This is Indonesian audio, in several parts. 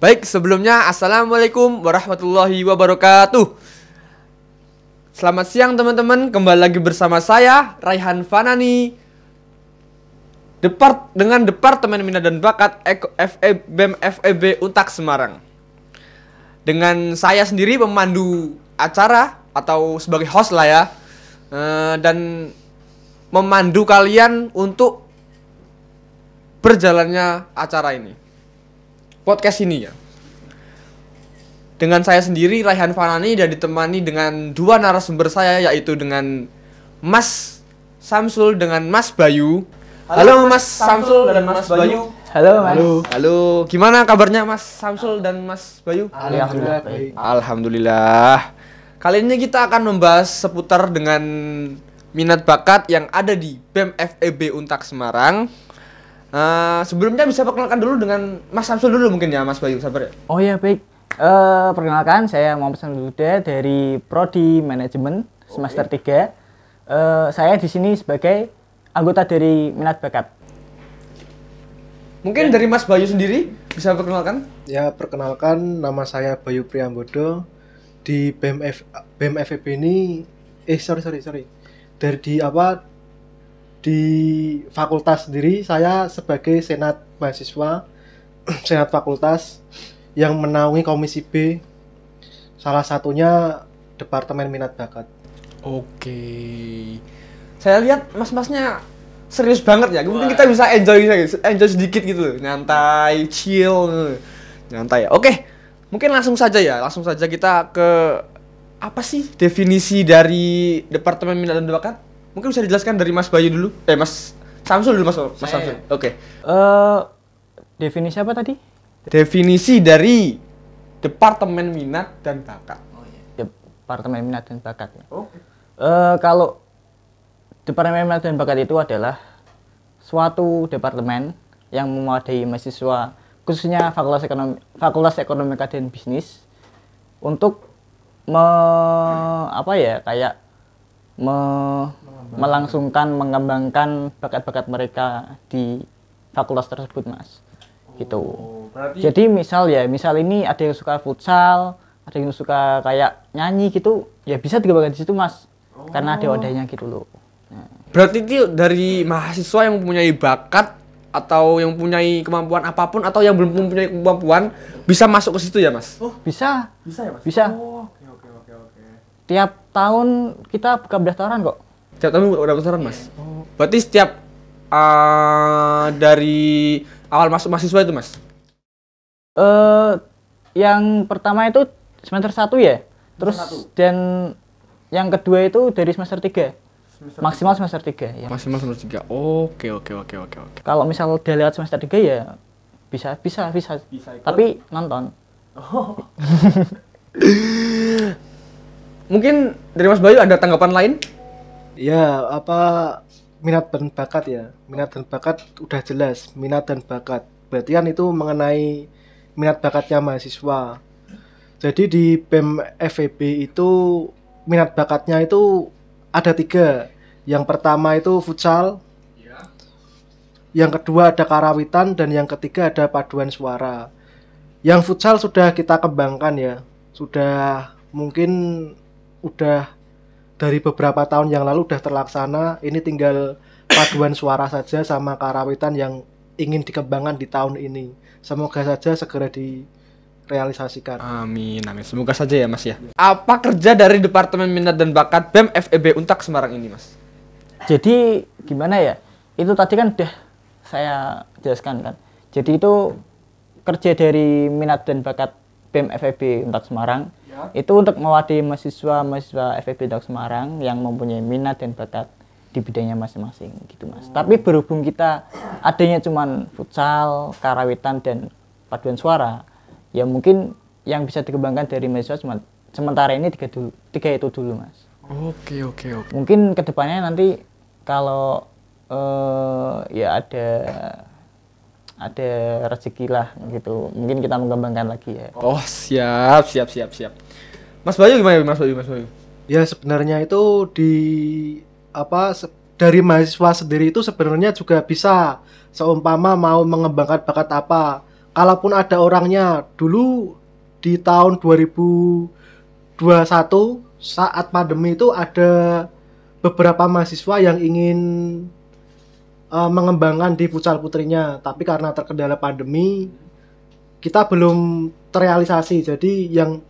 Baik, sebelumnya Assalamualaikum warahmatullahi wabarakatuh. Selamat siang teman-teman, kembali lagi bersama saya Raihan Fanani dengan Departemen Minat dan Bakat BEM FEB Untak Semarang. Dengan saya sendiri pemandu acara atau sebagai host lah ya, dan memandu kalian untuk berjalannya acara ini, podcast ini ya. Dengan saya sendiri Raihan Fanani dan ditemani dengan dua narasumber saya, yaitu dengan Mas Samsul dengan Mas Bayu. Halo Mas Samsul dan Mas Bayu. Halo Mas. Halo, gimana kabarnya Mas Samsul dan Mas Bayu? Alhamdulillah baik. Alhamdulillah. Kali ini kita akan membahas seputar dengan minat bakat yang ada di BEM FEB Untak Semarang. Sebelumnya bisa perkenalkan dulu dengan Mas Samsul dulu mungkin ya Mas Bayu, sabar ya. Oh ya baik. Perkenalkan saya Muhammad Samsul Huda dari Prodi Manajemen semester 3. Saya di sini sebagai anggota dari minat bakat. Mungkin dari Mas Bayu sendiri bisa perkenalkan? Ya, perkenalkan nama saya Bayu Priambodo. Di BEM FEB ini sorry. Di fakultas sendiri saya sebagai senat mahasiswa senat fakultas yang menaungi komisi B, salah satunya Departemen Minat Bakat. Oke. Saya lihat mas-masnya serius banget ya. Mungkin kita bisa enjoy sedikit gitu, nyantai, chill, nyantai. Oke, mungkin langsung saja kita ke apa sih definisi dari Departemen Minat dan Bakat? Mungkin bisa dijelaskan dari Mas Bayu dulu. Mas Samsul dulu, Mas Samsul. Oke. Definisi apa tadi? Definisi dari Departemen Minat dan Bakat. Departemen Minat dan Bakat. Oke. Kalau Departemen Minat dan Bakat itu adalah suatu departemen yang memadai mahasiswa, khususnya Fakultas Ekonomi dan Bisnis, untuk melangsungkan, mengembangkan bakat-bakat mereka di fakultas tersebut, Mas. Gitu. Jadi misal ini ada yang suka futsal, ada yang suka kayak nyanyi gitu, ya bisa dikembangkan di situ, Mas. Karena ada wadahnya gitu loh. Nah. Berarti itu dari mahasiswa yang mempunyai bakat atau yang mempunyai kemampuan apapun atau yang belum mempunyai kemampuan bisa masuk ke situ ya, Mas? Oh, bisa. Bisa ya, Mas? Bisa. Oh, oke. Tiap tahun kita buka pendaftaran kok. Tiap tahun udah pendaftaran, Mas? Oh. Berarti setiap dari awal masuk mahasiswa itu, Mas? Yang pertama itu semester 1 ya. Terus dan yang kedua itu dari semester 3. Maksimal semester 3 ya. Maksimal semester 3. Oke. Kalau misal udah lewat semester 3 ya bisa. Tapi nonton. Oh. Mungkin dari Mas Bayu ada tanggapan lain? Ya, minat dan bakat ya. Minat dan bakat udah jelas, minat dan bakat. Berarti kan itu mengenai minat bakatnya mahasiswa. Jadi di BEM FEB itu minat bakatnya itu ada 3. Yang pertama itu futsal, yang kedua ada karawitan, dan yang ketiga ada paduan suara. Yang futsal sudah kita kembangkan ya, udah dari beberapa tahun yang lalu udah terlaksana. Ini tinggal paduan suara saja sama karawitan yang ingin dikembangkan di tahun ini. Semoga saja segera direalisasikan. Amin. Semoga saja ya, Mas ya. Apa kerja dari Departemen Minat dan Bakat BEM FEB Untak Semarang ini, Mas? Jadi gimana ya? Itu tadi kan udah saya jelaskan kan. Jadi itu kerja dari minat dan bakat BEM FEB Untak Semarang itu untuk mewadahi mahasiswa FEB Untak Semarang yang mempunyai minat dan bakat di bidangnya masing-masing gitu, Mas. Tapi berhubung kita adanya cuman futsal, karawitan dan paduan suara, ya mungkin yang bisa dikembangkan dari mahasiswa cuma sementara ini tiga itu dulu, Mas. Oke. Mungkin kedepannya nanti kalau ya ada rezeki lah gitu, mungkin kita mengembangkan lagi ya. Oh, siap. Mas Bayu gimana, Mas Bayu? Ya, sebenarnya itu dari mahasiswa sendiri itu sebenarnya juga bisa, seumpama mau mengembangkan bakat apa, kalaupun ada orangnya, dulu di tahun 2021 saat pandemi itu ada beberapa mahasiswa yang ingin mengembangkan di futsal putrinya, tapi karena terkendala pandemi kita belum terrealisasi. Jadi yang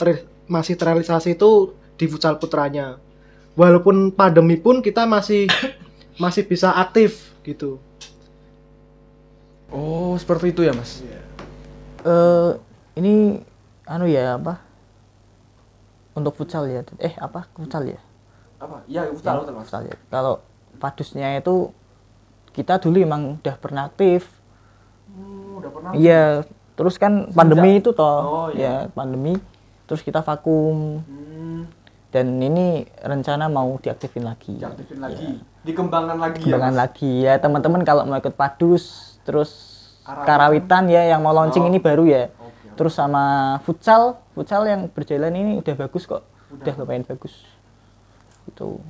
masih terrealisasi itu di futsal putranya. Walaupun pandemi pun kita masih bisa aktif gitu. Oh, seperti itu ya, Mas. Ini anu ya apa? Untuk futsal ya. Futsal ya? Apa? Iya, futsal, Mas. Futsal ya. Kalau padusnya itu kita dulu emang udah pernah aktif. Udah pernah. Iya, terus kan pandemi itu toh. Oh, iya. Ya, pandemi. Terus kita vakum. Dan ini rencana mau diaktifin lagi. Diaktifin lagi. Dikembangkan lagi Kembangkan ya, Mas? lagi ya, teman-teman kalau mau ikut padus, terus karawitan ya yang mau launching ini baru ya. Terus sama futsal yang berjalan ini udah bagus kok. Udah lumayan bagus. Gitu.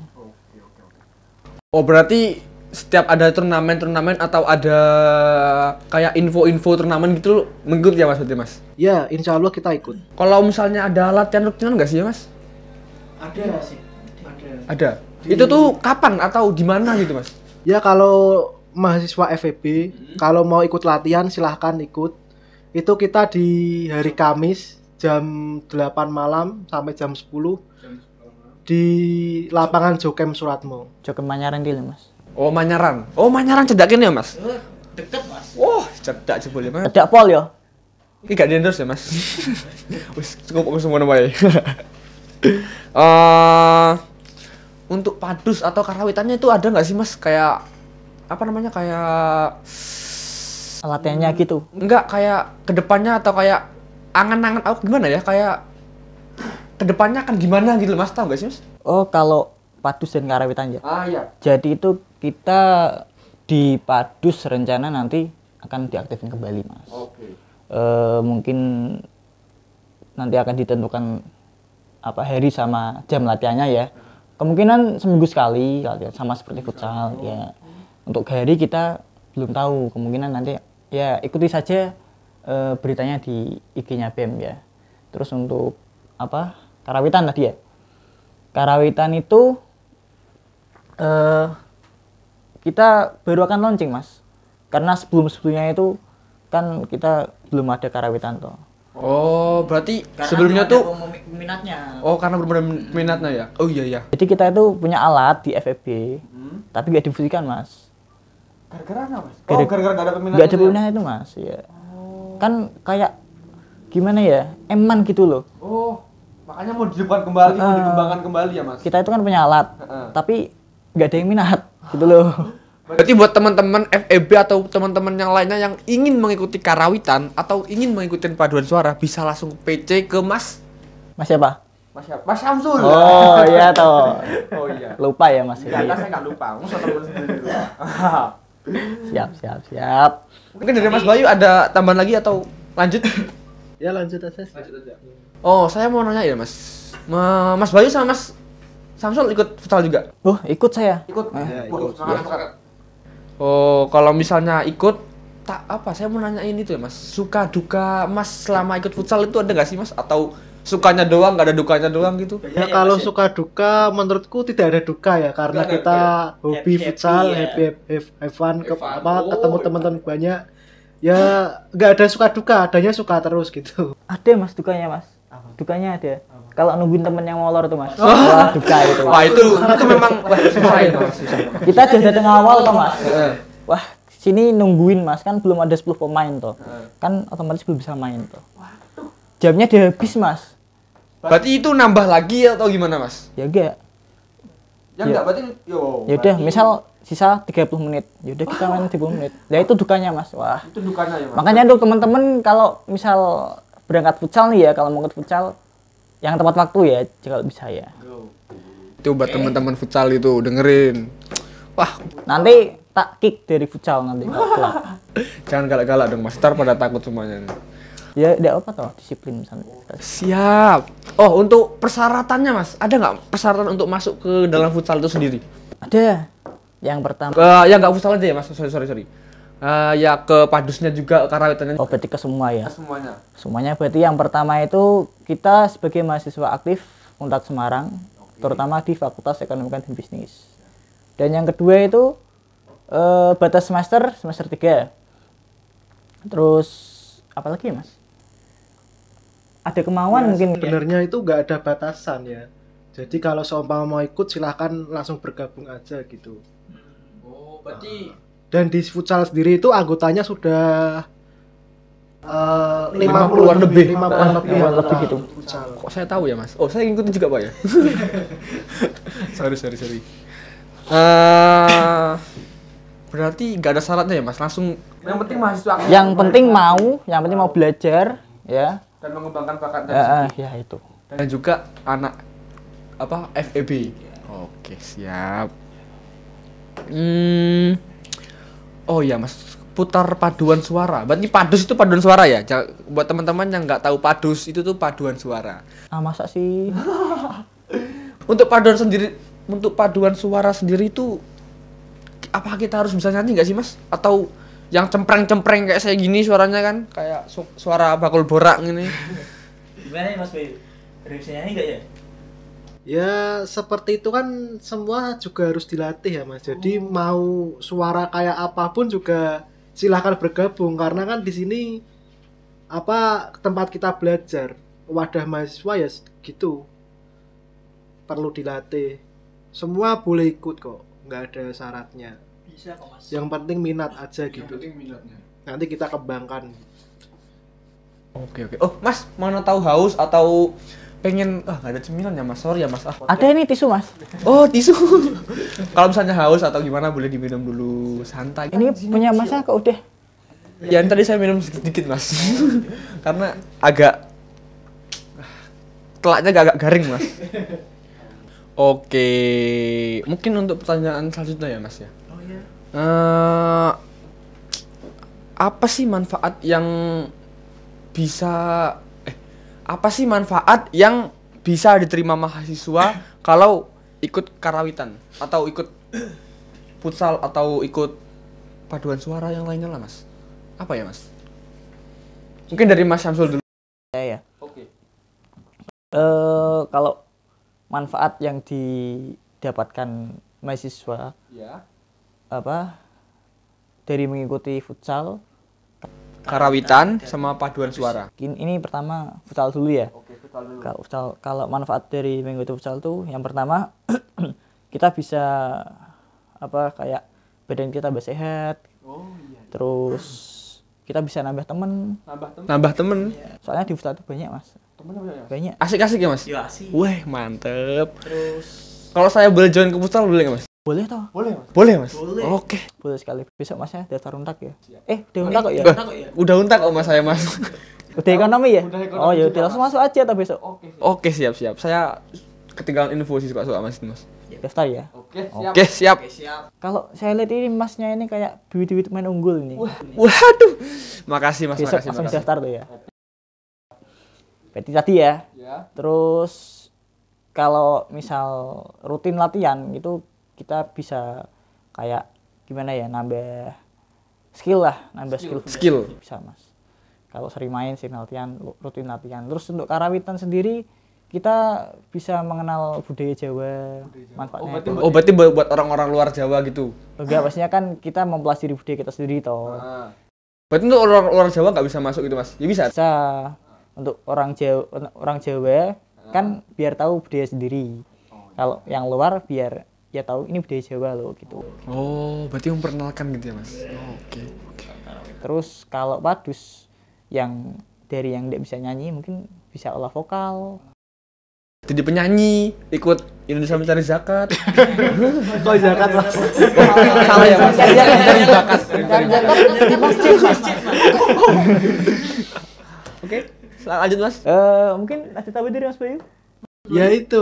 Oh, berarti setiap ada turnamen atau ada kayak info-info turnamen gitu mengikut ya, Mas, berarti, Mas? Ya, insya Allah kita ikut. Kalau misalnya ada latihan rutinan nggak sih ya, Mas? Ada sih. Ada. Itu tuh kapan atau di mana gitu, Mas? Ya, kalau mahasiswa FEB kalau mau ikut latihan silahkan ikut. Itu kita di hari Kamis jam 8 malam sampai jam 10 di lapangan Jokem Suratmo. Jokem Manyaran dulu, Mas. Oh, Manyaran. Oh, Manyaran cedakin ya, Mas? Deket, Mas. Oh, cedak jebul ya, Mas. Cedak pol ya. Ini gak di-endorse ya, Mas? Wis cukup semua nama ya. Untuk padus atau karawitannya itu ada nggak sih, Mas? Kayak apa namanya? Kayak Latihannya gitu. enggak kayak kedepannya atau kayak angan-angan aku gimana ya? Kayak kedepannya akan gimana gitu, Mas? Tahu nggak sih, Mas? Oh, kalau padus dan karawitan ya. Ah, iya. Jadi itu kita di padus rencana nanti akan diaktifin kembali, Mas. Oke. Mungkin nanti akan ditentukan apa hari sama jam latihannya ya. Kemungkinan seminggu sekali latihan sama seperti futsal ya. Untuk hari kita belum tahu, kemungkinan nanti ya ikuti saja beritanya di IG-nya BEM ya. Terus untuk apa? Karawitan tadi ya. Karawitan itu kita baru akan launching, Mas. Karena sebelumnya itu kan kita belum ada karawitan toh. Oh, berarti sebelumnya tuh minatnya. oh, karena belum ada minatnya ya. Oh iya ya. Jadi kita itu punya alat di FEB, tapi nggak difungsikan, Mas. Gara-gara apa, Mas? Gara- Oh, gara-gara gak ada peminat. Nggak ada peminatnya itu, Mas. Ya. Kan kayak gimana ya? Eman gitu loh. Oh, makanya mau dihidupkan kembali, mau dikembangkan kembali ya, Mas. Kita itu kan punya alat, tapi nggak ada yang minat gitu loh. Berarti buat teman-teman FEB atau teman-teman yang lainnya yang ingin mengikuti karawitan atau ingin mengikuti paduan suara bisa langsung PC ke Mas Mas siapa? Mas Syamsul. Oh iya toh. Oh iya. Lupa ya Mas. Ya, saya nggak lupa. Musuh teman sendiri. Siap. Mungkin dari Mas Bayu ada tambahan lagi atau lanjut? Ya, lanjut aja. Oh, saya mau nanya ya, Mas. Mas Bayu sama Mas Syamsul ikut futsal juga? Oh ikut saya. Ikut. Ya, ikut. Oh, kalau misalnya ikut tak apa? Saya mau nanyain itu ya, Mas. Suka duka Mas selama ikut futsal itu ada nggak sih, Mas? Atau sukanya doang, nggak ada dukanya doang gitu? Ya, kalau suka duka menurutku tidak ada duka ya, karena Nggak ada kita duka hobi Happy, futsal, ya. have fun, Have fun. ketemu teman-teman banyak. Ya nggak ada suka duka, adanya suka terus gitu. Ada Mas dukanya Mas. Dukanya ada. Kalau nungguin temen yang molor tuh Mas. Wah duka itu. Wah, itu memang susah itu, Mas. Susah. Kita udah datang awal toh Mas. Wah sini nungguin Mas, kan belum ada 10 pemain toh. Kan otomatis belum bisa main toh. Jamnya udah habis Mas. Berarti itu nambah lagi atau gimana, Mas? Ya enggak. Ya enggak, berarti Ya udah misal sisa 30 menit. Ya udah kita main 30 menit. Nah itu dukanya Mas. Wah. itu dukanya ya, Mas. Makanya untuk teman-teman kalau misal berangkat futsal nih ya, kalau mau ikut futsal yang tepat waktu ya, kalau bisa ya. Itu buat teman-teman futsal itu dengerin. Wah, Nanti tak kick dari futsal nanti. jangan galak-galak dong, Mas. Ntar pada takut semuanya. Ya enggak apa toh, disiplin misalnya. Siap. Oh, untuk persyaratannya, Mas. Ada nggak persyaratan untuk masuk ke dalam futsal itu sendiri? Ada. Yang pertama Ya nggak futsal aja ya, Mas. Sorry. Ya ke padusnya juga, karawitannya Oh, berarti ke semua ya. semuanya. Semuanya berarti yang pertama itu kita sebagai mahasiswa aktif Unpad Semarang, terutama di Fakultas Ekonomi dan Bisnis. Dan yang kedua itu batas semester 3. Terus apa lagi ya, Mas? Ada kemauan mungkin. Sebenarnya itu nggak ada batasan ya. Jadi kalau seumpama mau ikut silahkan langsung bergabung aja gitu. Oh, berarti Dan di futsal sendiri itu anggotanya sudah 50-an lebih. 50-an lebih, 50-an anggota lebih gitu. futsal. kok saya tahu ya mas? Oh saya ngikutin juga pak ya? sorry. Berarti nggak ada syaratnya ya mas? Langsung yang penting mahasiswa aktif Yang penting mau belajar ya. dan mengembangkan bakatnya. Ya itu. Dan juga anak apa FEB. Oke siap. Oh ya mas, putar paduan suara. Berarti padus itu paduan suara ya? Buat teman-teman yang nggak tahu padus itu tuh paduan suara. Masa sih? Untuk paduan suara sendiri itu apa kita harus bisa nyanyi nggak sih mas? Atau yang cempreng-cempreng kayak saya gini suaranya kan kayak suara bakul borak gini. Gimana ya Mas Bayu? Bisa nyanyi nggak ya? Ya seperti itu kan semua juga harus dilatih ya mas. Jadi mau suara kayak apapun juga silahkan bergabung karena kan di sini apa tempat kita belajar, wadah mahasiswa ya gitu. Perlu dilatih. Semua boleh ikut kok, nggak ada syaratnya. Bisa kok Mas. Yang penting minat aja gitu. minatnya. Nanti kita kembangkan. Oke. Oh mas, mau tahu haus atau pengen nggak ada cemilan ya mas? Sorry ya mas. Ada ini tisu Mas. Oh tisu. Kalau misalnya haus atau gimana boleh diminum dulu santai. Ini punya Masnya kok udah. Ya tadi saya minum sedikit mas. Karena agak telaknya agak garing mas. Oke, mungkin untuk pertanyaan selanjutnya ya mas ya. Oh iya. Apa sih manfaat yang bisa diterima mahasiswa kalau ikut karawitan atau ikut futsal atau ikut paduan suara yang lainnya lah mas? Apa ya mas? Mungkin dari Mas Syamsul dulu. Ya. Oke. Kalau manfaat yang didapatkan mahasiswa Ya. dari mengikuti futsal, Karawitan sama paduan suara. ini pertama futsal dulu ya. Oke, futsal dulu. Kalau manfaat dari mengikuti futsal tuh yang pertama kita bisa kayak badan kita lebih sehat. Oh iya. Terus kita bisa nambah temen. Nambah temen. Soalnya di futsal itu banyak Mas. Banyak. Asik-asik ya mas? Iya asik. Wah mantep. Terus Kalau saya boleh join ke futsal boleh nggak mas? boleh toh? Boleh mas? Boleh. Oke. Boleh sekali. Besok Masnya daftar untak ya? Udah untak kok ya? Udah untak kok mas saya mas. Udah ekonomi ya? Udah ekonomi Oh ya juga, udah langsung masuk aja toh besok. Oke siap. Saya ketinggalan info sih suka mas. Daftar ya? Oke siap. Kalau saya lihat ini Masnya ini kayak bibit-bibit main unggul ini. Waduh. Makasih mas. Besok langsung daftar tuh ya. Berarti tadi ya. Terus kalau misal rutin latihan itu kita bisa kayak gimana ya, nambah skill. Bisa Mas. Kalau sering main, sering latihan, rutin latihan. Terus untuk karawitan sendiri kita bisa mengenal budaya Jawa, manfaatnya. Berarti buat orang-orang luar Jawa gitu. Enggak, pastinya kan kita mempelajari budaya kita sendiri toh. Berarti untuk orang luar Jawa nggak bisa masuk gitu mas? Ya bisa. Bisa. Untuk orang Jawa kan biar tahu budaya sendiri. Kalau yang luar biar ya tahu ini budaya Jawa loh gitu. Oh, berarti memperkenalkan gitu ya mas? Oke. Terus kalau padus yang dari yang tidak bisa nyanyi mungkin bisa olah vokal. Jadi penyanyi, ikut Indonesia Mencari Zakat. Kok zakat mas? Salah ya mas? Mencari bakat. Di masjid Mas. Oke, lanjut mas. Mungkin ada tahu dari Mas Bayu? Ya itu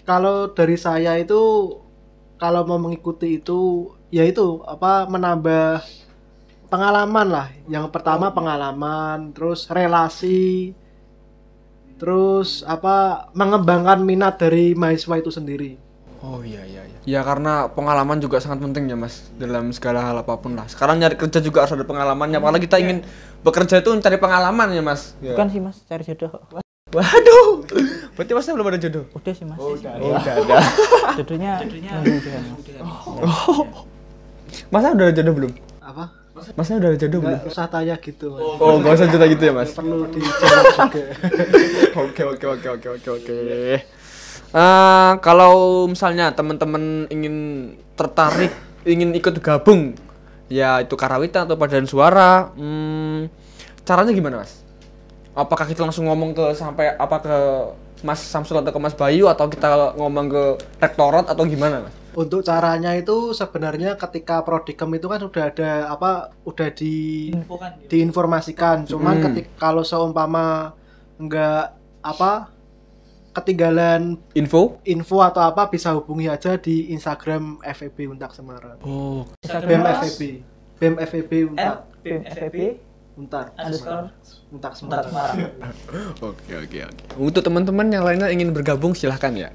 kalau dari saya itu kalau mau mengikuti itu ya itu menambah pengalaman lah. Yang pertama pengalaman, terus relasi, terus mengembangkan minat dari mahasiswa itu sendiri. Oh iya. Ya karena pengalaman juga sangat penting ya Mas dalam segala hal apapun lah. Sekarang nyari kerja juga harus ada pengalamannya. Apalagi kita ingin bekerja itu cari pengalaman ya Mas. Ya. Bukan sih Mas, cari jodoh. Waduh. Berarti Masnya belum ada jodoh? Udah sih Mas. Udah ada. Jodohnya nunggu juga Mas. Masnya udah ada jodoh belum? Apa? Masnya udah ada jodoh belum? Nggak usah tanya gitu, Mas. Oh, enggak usah cerita gitu ya, Mas. Perlu dijawab juga. Oke. Kalau misalnya teman-teman ingin tertarik, ingin ikut gabung, ya itu karawitan atau paduan suara, caranya gimana Mas? Apakah kita langsung ngomong ke Mas Samsul atau ke Mas Bayu atau kita ngomong ke rektorat atau gimana Mas? Untuk caranya itu sebenarnya ketika prodikem itu kan udah ada udah diinformasikan. Cuman kalau seumpama enggak ketinggalan Info atau apa bisa hubungi aja di Instagram FEB Untak Semarang. Oh, BEM FEB Untak. BEM FEB Untak Semarang. Oke. Untuk teman-teman yang lainnya ingin bergabung silahkan ya.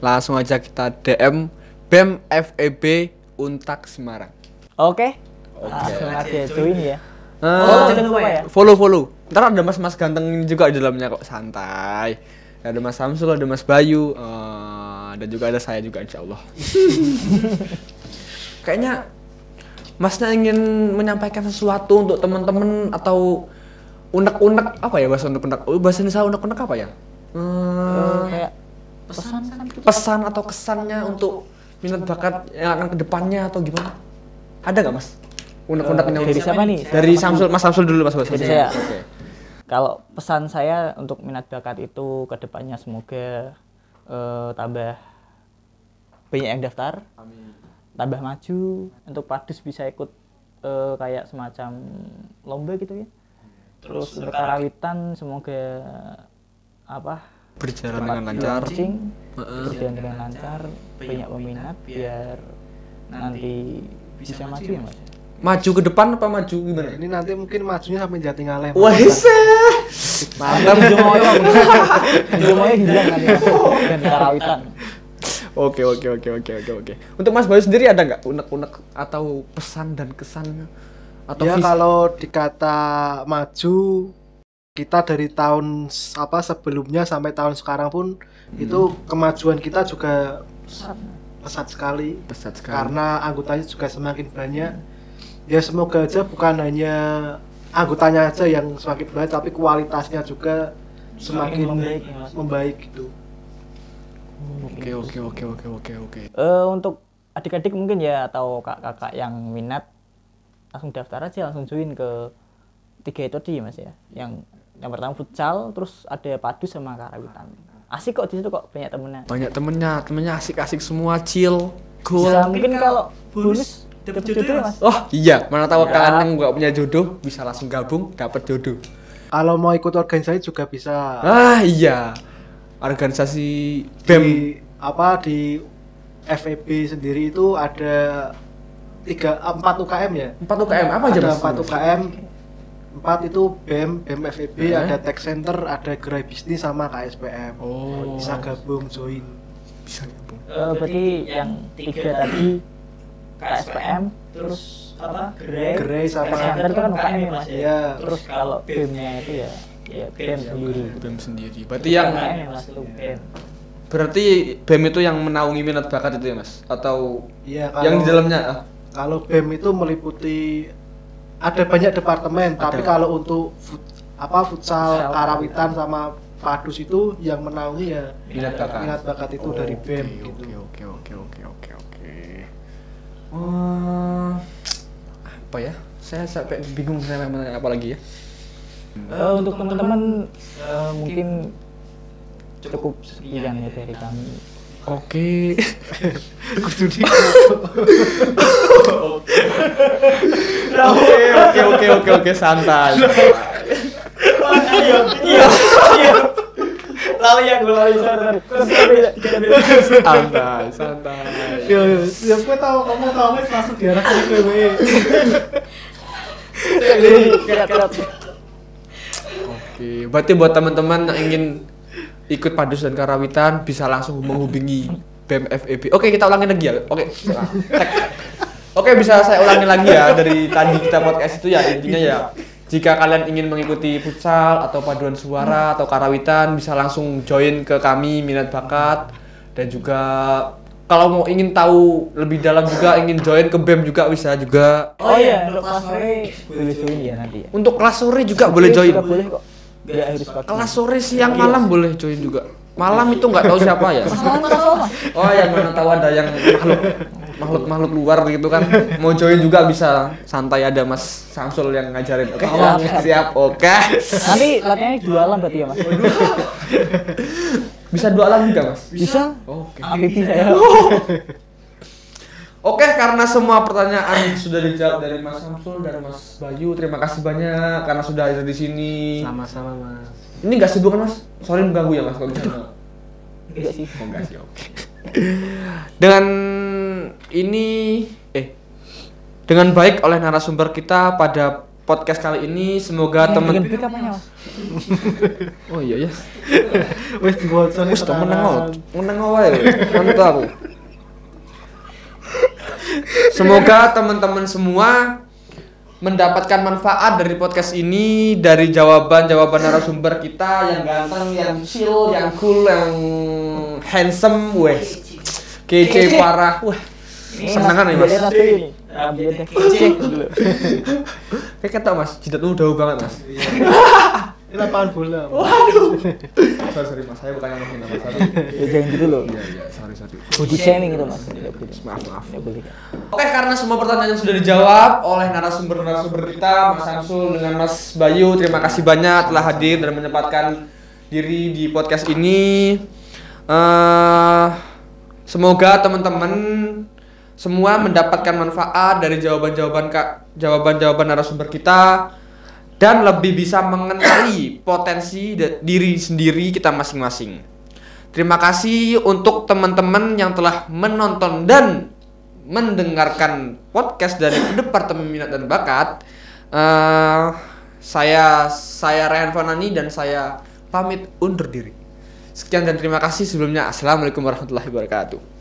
Langsung aja kita DM BEM FEB Untak Semarang. Oke. Langsung aja join ya. Jangan lupa ya. Follow. Ntar ada mas-mas ganteng juga di dalamnya kok, santai. Ada Mas Samsul, ada Mas Bayu, dan juga ada saya juga insya Allah. Kayaknya Masnya ingin menyampaikan sesuatu untuk teman-teman atau unek-unek apa ya bahasa unek-unek? Bahasa Indonesia unek-unek apa ya? Kayak Pesan atau kesannya untuk minat bakat yang akan kedepannya atau gimana? Ada nggak Mas? Unek-uneknya dari siapa nih? Dari Samsul, Mas Samsul dulu Mas. Dari saya. Oke. Kalau pesan saya untuk minat bakat itu kedepannya semoga tambah banyak yang daftar, tambah maju, untuk Padus bisa ikut kayak semacam lomba gitu ya. Terus untuk karawitan semoga Berjalan dengan lancar. Berjalan dengan lancar, banyak peminat biar nanti bisa maju ya Mas. Maju ke depan apa maju gimana? Ini nanti mungkin majunya sampai Jatingalem. Wah, mantap. Semuanya hilang nanti dan karawitan. Oke. Untuk Mas Bayu sendiri ada nggak unek-unek atau pesan dan kesan atau ya visi? kalau dikata maju, kita dari tahun sebelumnya sampai tahun sekarang pun itu kemajuan kita juga pesat sekali. Karena anggotanya juga semakin banyak. Ya semoga aja bukan hanya anggotanya aja yang semakin baik, tapi kualitasnya juga semakin membaik gitu. Oke. Untuk adik-adik mungkin ya atau kakak-kakak yang minat langsung daftar aja, langsung join ke 3 itu tadi Mas ya. Yang pertama futsal, terus ada padu sama karawitan. Asik kok di situ kok, banyak Temennya asik-asik semua, chill, cool. Bisa mungkin kalau bonus dapat jodoh ya Mas. Oh iya, mana tahu kalian yang nggak punya jodoh bisa langsung gabung dapat jodoh. Kalau mau ikut organisasi juga bisa. Iya. Organisasi BEM di FEB sendiri itu ada 4 UKM ya. 4 UKM apa aja Mas? Ada 4 UKM. 4 itu BEM FEB, ada Tech Center, ada Gerai Bisnis sama KSPM. Oh. Bisa gabung join. Berarti yang 3 tadi KSPM, terus Gerai sama Center itu kan UKM ya Mas. Iya. Terus kalau BEM-nya itu ya BEM sendiri. Berarti yang UKM ya Mas itu BEM. Berarti BEM itu yang menaungi minat bakat itu ya Mas? Atau iya, yang di dalamnya? Kalau BEM itu meliputi ada banyak departemen, tapi kalau untuk futsal, karawitan sama padus itu yang menaungi ya minat bakat itu dari BEM gitu. Oke. Apa ya? Saya sampai bingung saya mau nanya apa lagi ya. Untuk teman-teman mungkin cukup sekian ya dari kami. Oke. Oke, santai. Iya. Lali Santai. Ya gue tahu kamu tahu langsung diarahkan ke gue. Oke, berarti buat teman-teman yang ingin ikut padus dan karawitan bisa langsung menghubungi BEM FEB. Oke, kita ulangi lagi ya. Oke. Oke, bisa saya ulangi lagi ya dari tadi kita podcast itu ya, intinya ya. Jika kalian ingin mengikuti futsal atau paduan suara atau karawitan, bisa langsung join ke kami Minat Bakat. Dan juga kalau mau ingin tahu lebih dalam juga, ingin join ke BEM juga bisa juga. Oh iya, untuk kelas sore boleh join ya nanti ya. Untuk kelas sore juga boleh join. Juga boleh kok. Gak harus pagi. Kelas sore, siang, malam boleh join juga. Malam itu nggak tahu siapa ya. Oh, yang mana tahu ada yang makhluk luar gitu kan. Mau join juga bisa, santai, ada Mas Samsul yang ngajarin. Oke. Siap. Oke. Nanti latihannya 2 alam berarti ya, Mas. Bisa 2 alam juga, Mas? Bisa. Oke. Ambibi saya. Oke, karena semua pertanyaan sudah dijawab dari Mas Samsul dan Mas Bayu, terima kasih banyak karena sudah ada di sini. Sama-sama, Mas. Ini nggak sibuk kan, Mas? Sorry mengganggu ya, Mas, kalau di sana. Enggak sih. Oh, enggak sih, oke. Dengan ini, dengan baik oleh narasumber kita pada podcast kali ini, semoga teman. Bikin pick up-nya, Mas. Oh iya ya. Wis bocor. Wis to meneng wae. Mantap aku. Semoga teman-teman semua mendapatkan manfaat dari podcast ini, dari jawaban-jawaban narasumber kita yang ganteng, yang chill, yang cool, yang handsome, wes kece parah. Wah, senangan nih, Mas. Ambil deh. Cek dulu. Kayak kata Mas, jidat lu jauh banget, Mas. Ini lapangan bola. Waduh. Sorry Mas, saya bukan yang menghina Mas. Ya jangan gitu loh. Iya, sorry. Body shaming itu, Mas. Tidak boleh. Maaf. Tidak boleh. Oke, karena semua pertanyaan sudah dijawab oleh narasumber kita, Mas Samsul dengan Mas Bayu, terima kasih banyak telah hadir dan menyempatkan diri di podcast ini. Semoga teman-teman semua mendapatkan manfaat dari jawaban-jawaban narasumber kita dan lebih bisa mengenali potensi diri sendiri kita masing-masing. Terima kasih untuk teman-teman yang telah menonton dan mendengarkan podcast dari Departemen Minat dan Bakat. Saya Rayhan Fanani dan saya pamit undur diri. Sekian dan terima kasih sebelumnya. Assalamualaikum warahmatullahi wabarakatuh.